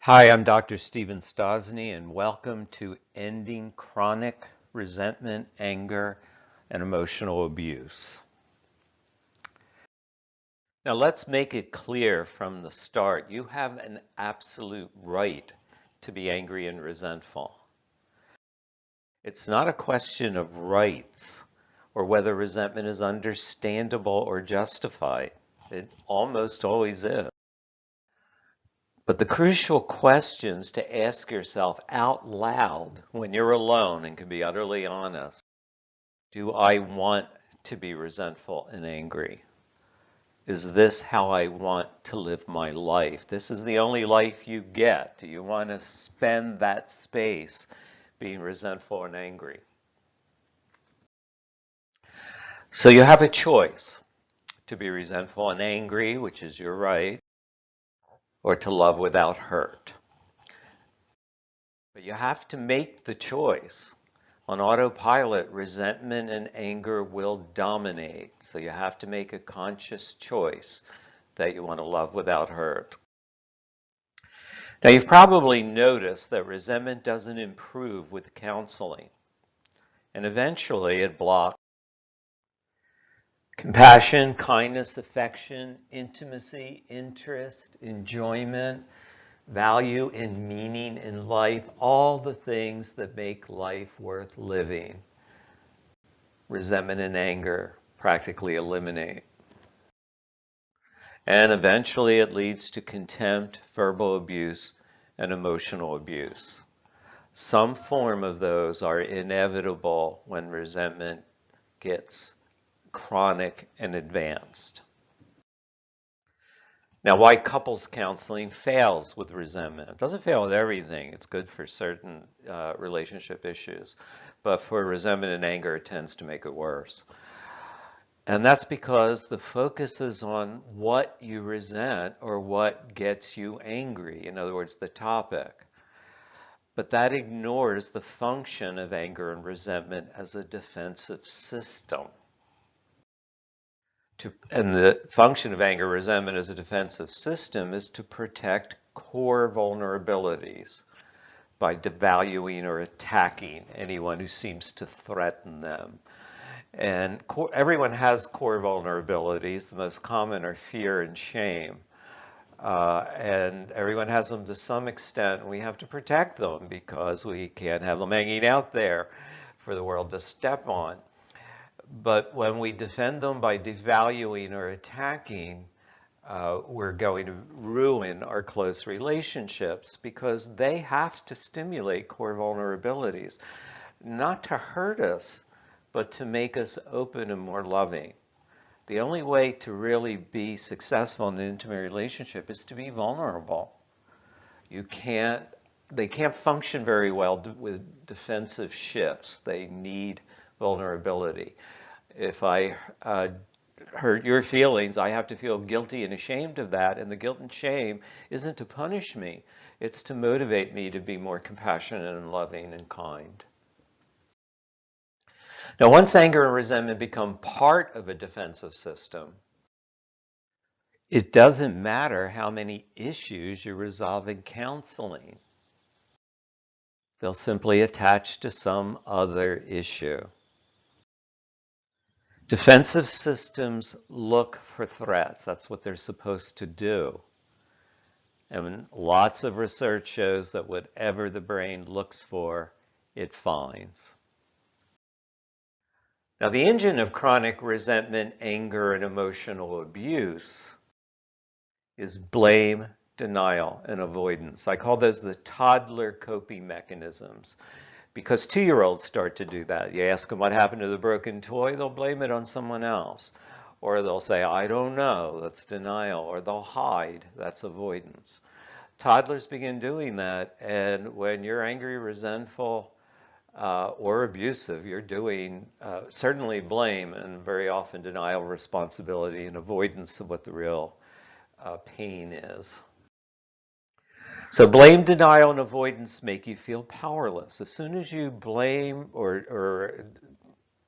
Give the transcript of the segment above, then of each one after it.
Hi, I'm Dr. Stephen Stosny, and welcome to Ending Chronic Resentment, Anger, and Emotional Abuse. Now, let's make it clear from the start. You have an absolute right to be angry and resentful. It's not a question of rights or whether resentment is understandable or justified. It almost always is. But the crucial questions to ask yourself out loud when you're alone and can be utterly honest: do I want to be resentful and angry? Is this how I want to live my life? This is the only life you get. Do you want to spend that space being resentful and angry? So you have a choice to be resentful and angry, which is your right, or to love without hurt. But you have to make the choice. On autopilot, resentment and anger will dominate. So you have to make a conscious choice that you want to love without hurt. Now, you've probably noticed that resentment doesn't improve with counseling. And eventually it blocks compassion, kindness, affection, intimacy, interest, enjoyment, value and meaning in life, all the things that make life worth living. Resentment and anger practically eliminate. And eventually it leads to contempt, verbal abuse, and emotional abuse. Some form of those are inevitable when resentment gets chronic and advanced. Now, why couples counseling fails with resentment? It doesn't fail with everything. It's good for certain relationship issues. But for resentment and anger, it tends to make it worse. And that's because the focus is on what you resent or what gets you angry. In other words, the topic. But that ignores the function of anger and resentment as a defensive system. And the function of anger and resentment as a defensive system is to protect core vulnerabilities by devaluing or attacking anyone who seems to threaten them. And everyone has core vulnerabilities. The most common are fear and shame. And everyone has them to some extent. We have to protect them because we can't have them hanging out there for the world to step on. But when we defend them by devaluing or attacking, we're going to ruin our close relationships because they have to stimulate core vulnerabilities, not to hurt us, but to make us open and more loving. The only way to really be successful in an intimate relationship is to be vulnerable. They can't function very well with defensive shifts. They need vulnerability. If I hurt your feelings, I have to feel guilty and ashamed of that. And the guilt and shame isn't to punish me. It's to motivate me to be more compassionate and loving and kind. Now, once anger and resentment become part of a defensive system, it doesn't matter how many issues you resolve in counseling. They'll simply attach to some other issue. Defensive systems look for threats. That's what they're supposed to do. And lots of research shows that whatever the brain looks for, it finds. Now, the engine of chronic resentment, anger, and emotional abuse is blame, denial, and avoidance. I call those the toddler coping mechanisms because 2-year-olds start to do that. You ask them what happened to the broken toy, they'll blame it on someone else. Or they'll say, I don't know, that's denial. Or they'll hide, that's avoidance. Toddlers begin doing that, and when you're angry, resentful, or abusive, you're doing certainly blame and very often denial of responsibility and avoidance of what the real pain is. So blame, denial, and avoidance make you feel powerless. As soon as you blame or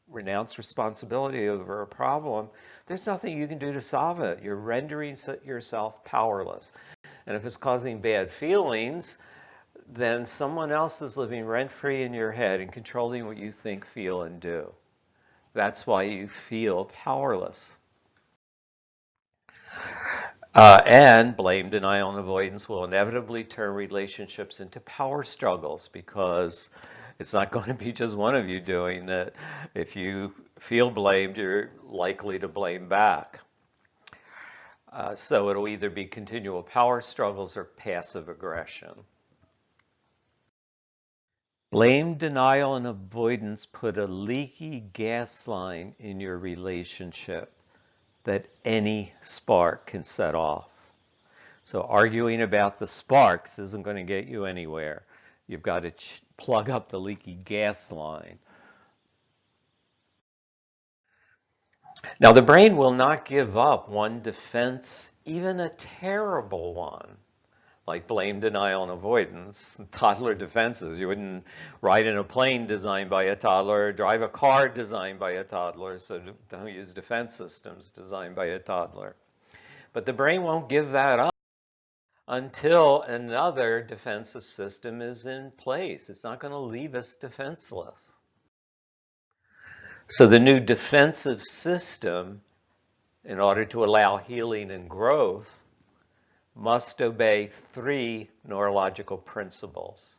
renounce responsibility over a problem, there's nothing you can do to solve it. You're rendering yourself powerless. And if it's causing bad feelings, then someone else is living rent-free in your head and controlling what you think, feel, and do. That's why you feel powerless. And blame, denial, and avoidance will inevitably turn relationships into power struggles, because it's not going to be just one of you doing it. If you feel blamed, you're likely to blame back. So it'll either be continual power struggles or passive aggression. Blame, denial, and avoidance put a leaky gas line in your relationship that any spark can set off. So arguing about the sparks isn't going to get you anywhere. You've got to plug up the leaky gas line. Now, the brain will not give up one defense, even a terrible one, like blame, denial, and avoidance. Toddler defenses. You wouldn't ride in a plane designed by a toddler, or drive a car designed by a toddler, so don't use defense systems designed by a toddler. But the brain won't give that up until another defensive system is in place. It's not going to leave us defenseless. So the new defensive system, in order to allow healing and growth, must obey 3 neurological principles.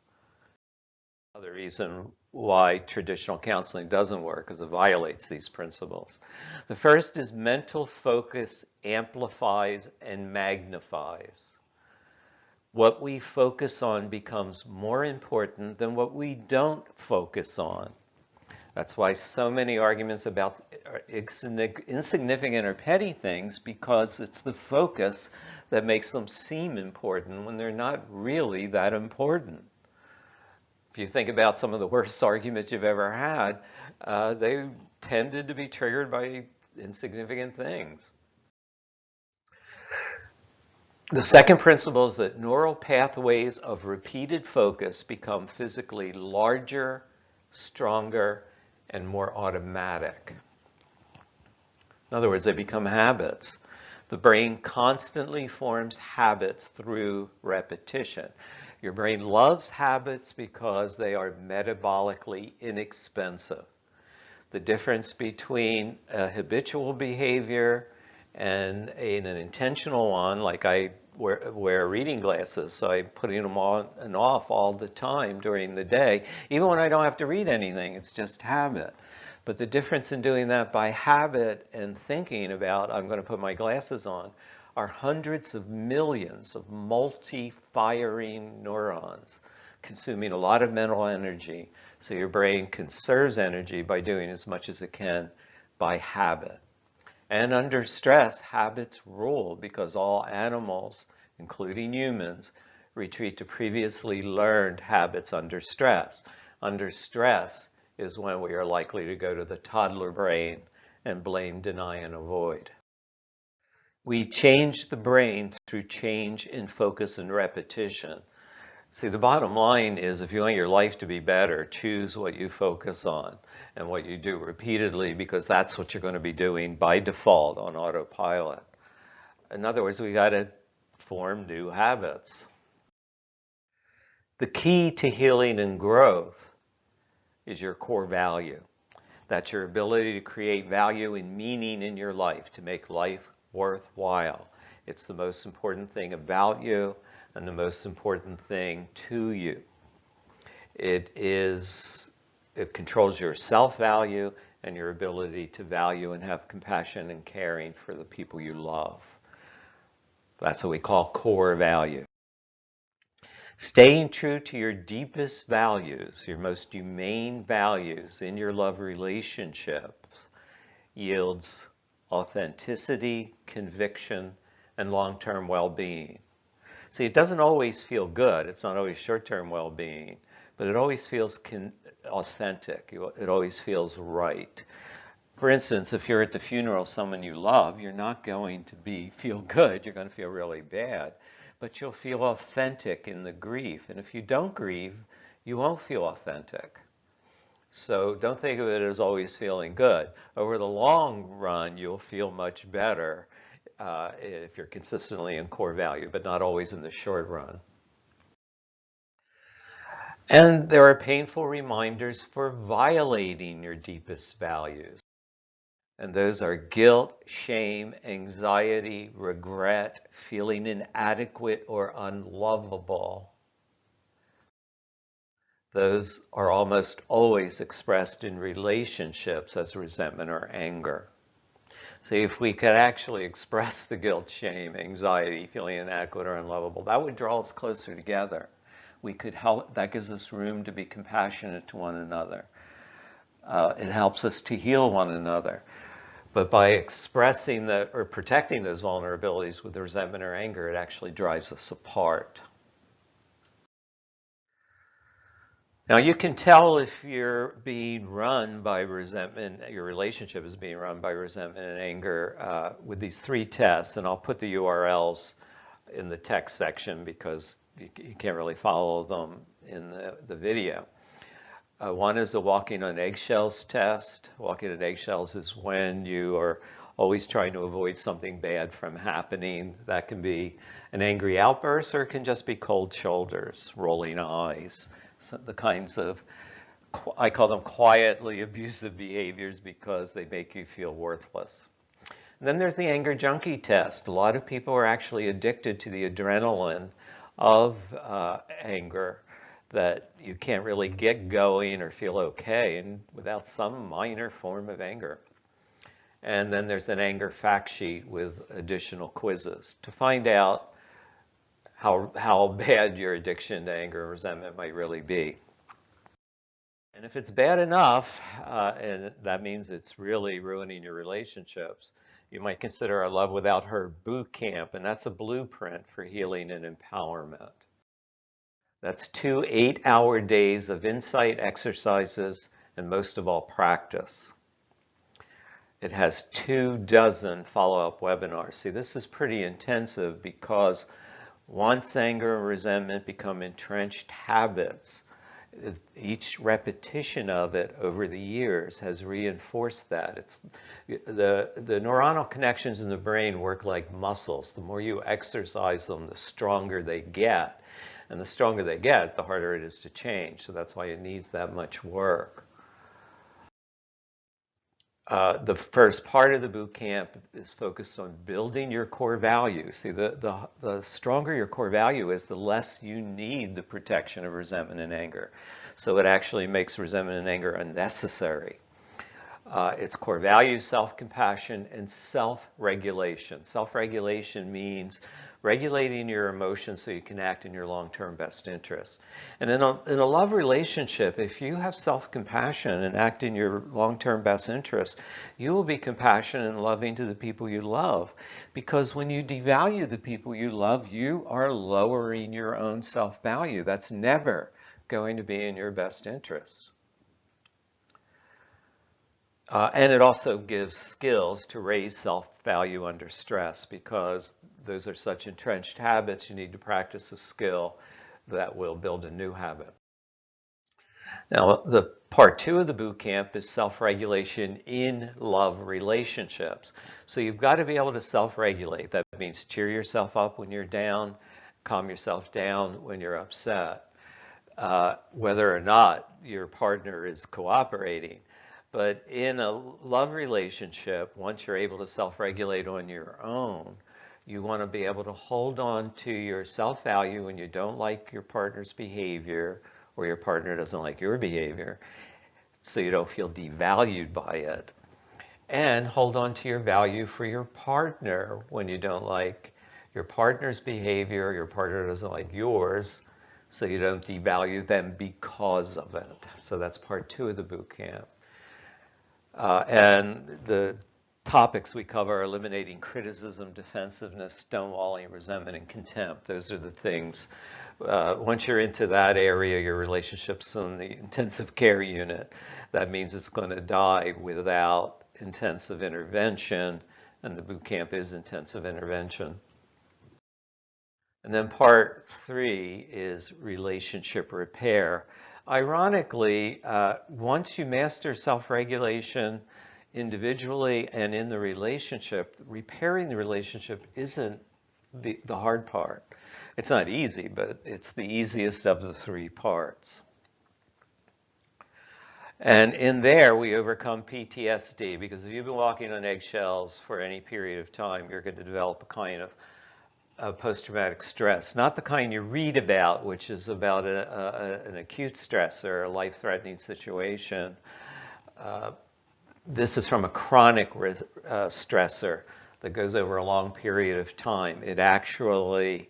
Another reason why traditional counseling doesn't work is it violates these principles. The first is mental focus amplifies and magnifies. What we focus on becomes more important than what we don't focus on. That's why so many arguments about insignificant or petty things, because it's the focus that makes them seem important when they're not really that important. If you think about some of the worst arguments you've ever had, they tended to be triggered by insignificant things. The second principle is that neural pathways of repeated focus become physically larger, stronger, and more automatic. In other words, they become habits. The brain constantly forms habits through repetition. Your brain loves habits because they are metabolically inexpensive. The difference between a habitual behavior and an intentional one, like I wear reading glasses, so I'm putting them on and off all the time during the day, even when I don't have to read anything, it's just habit. But the difference in doing that by habit and thinking about, I'm going to put my glasses on, are hundreds of millions of multi-firing neurons consuming a lot of mental energy. So your brain conserves energy by doing as much as it can by habit. And under stress, habits rule, because all animals, including humans, retreat to previously learned habits under stress. Under stress is when we are likely to go to the toddler brain and blame, deny, and avoid. We change the brain through change in focus and repetition. See, the bottom line is, if you want your life to be better, choose what you focus on and what you do repeatedly, because that's what you're going to be doing by default on autopilot. In other words, we got to form new habits. The key to healing and growth is your core value. That's your ability to create value and meaning in your life, to make life worthwhile. It's the most important thing about you and the most important thing to you. It controls your self-value and your ability to value and have compassion and caring for the people you love. That's what we call core value. Staying true to your deepest values, your most humane values in your love relationships, yields authenticity, conviction, and long-term well-being. See, it doesn't always feel good. It's not always short-term well-being, but it always feels authentic. It always feels right. For instance, if you're at the funeral of someone you love, you're not going to feel good. You're going to feel really bad, but you'll feel authentic in the grief. And if you don't grieve, you won't feel authentic. So don't think of it as always feeling good. Over the long run, you'll feel much better if you're consistently in core value, but not always in the short run. And there are painful reminders for violating your deepest values. And those are guilt, shame, anxiety, regret, feeling inadequate or unlovable. Those are almost always expressed in relationships as resentment or anger. So if we could actually express the guilt, shame, anxiety, feeling inadequate or unlovable, that would draw us closer together. We could help, that gives us room to be compassionate to one another. It helps us to heal one another. But by expressing or protecting those vulnerabilities with resentment or anger, it actually drives us apart. Now you can tell if you're being run by resentment, your relationship is being run by resentment and anger with these 3 tests, and I'll put the URLs in the text section because you can't really follow them in the video. One is the walking on eggshells test. Walking on eggshells is when you are always trying to avoid something bad from happening. That can be an angry outburst, or it can just be cold shoulders, rolling eyes. So the kinds of, I call them quietly abusive behaviors because they make you feel worthless. And then there's the anger junkie test. A lot of people are actually addicted to the adrenaline of anger, that you can't really get going or feel okay without some minor form of anger. And then there's an anger fact sheet with additional quizzes to find out how bad your addiction to anger and resentment might really be. And if it's bad enough, and that means it's really ruining your relationships, you might consider a Love Without Hurt boot camp, and that's a blueprint for healing and empowerment. That's 2 8-hour days of insight exercises and most of all practice. It has 24 follow-up webinars. See, this is pretty intensive because once anger and resentment become entrenched habits, each repetition of it over the years has reinforced that. It's the neuronal connections in the brain work like muscles. The more you exercise them, the stronger they get. And the stronger they get, the harder it is to change. So that's why it needs that much work. The first part of the boot camp is focused on building your core value. See, the stronger your core value is, the less you need the protection of resentment and anger. So it actually makes resentment and anger unnecessary. It's core values, self-compassion, and self-regulation. Self-regulation means regulating your emotions so you can act in your long-term best interests. And in a love relationship, if you have self-compassion and act in your long-term best interests, you will be compassionate and loving to the people you love. Because when you devalue the people you love, you are lowering your own self-value. That's never going to be in your best interests. And it also gives skills to raise self-value under stress, because those are such entrenched habits. You need to practice a skill that will build a new habit. Now, the part 2 of the boot camp is self-regulation in love relationships. So you've got to be able to self-regulate. That means cheer yourself up when you're down, calm yourself down when you're upset, whether or not your partner is cooperating. But in a love relationship, once you're able to self-regulate on your own, you want to be able to hold on to your self-value when you don't like your partner's behavior or your partner doesn't like your behavior, so you don't feel devalued by it. And hold on to your value for your partner when you don't like your partner's behavior, your partner doesn't like yours, so you don't devalue them because of it. So that's part 2 of the boot camp. And the topics we cover are eliminating criticism, defensiveness, stonewalling, resentment, and contempt. Those are the things. Once you're into that area, your relationship's on the intensive care unit. That means it's going to die without intensive intervention, and the boot camp is intensive intervention. And then part 3 is relationship repair. Ironically, once you master self-regulation individually and in the relationship, repairing the relationship isn't the hard part. It's not easy, but it's the easiest of the three parts. And in there, we overcome PTSD, because if you've been walking on eggshells for any period of time, you're going to develop a kind of post-traumatic stress. Not the kind you read about, which is about an acute stress or a life-threatening situation. This is from a chronic stressor that goes over a long period of time. It actually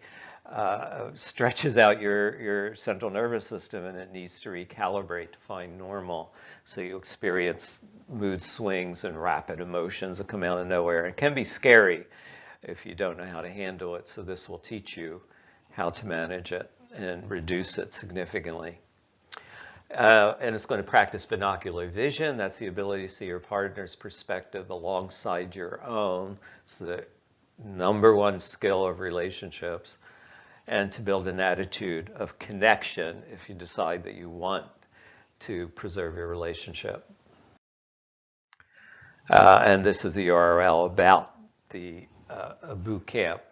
stretches out your central nervous system, and it needs to recalibrate to find normal. So you experience mood swings and rapid emotions that come out of nowhere. It can be scary if you don't know how to handle it. So this will teach you how to manage it and reduce it significantly. And it's going to practice binocular vision. That's the ability to see your partner's perspective alongside your own. It's the #1 skill of relationships. And to build an attitude of connection if you decide that you want to preserve your relationship. And this is the URL about the boot camp.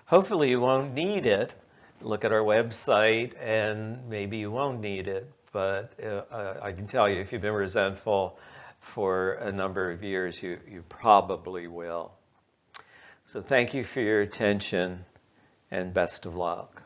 Hopefully you won't need it. Look at our website and maybe you won't need it. But I can tell you, if you've been resentful for a number of years, you probably will. So thank you for your attention, and best of luck.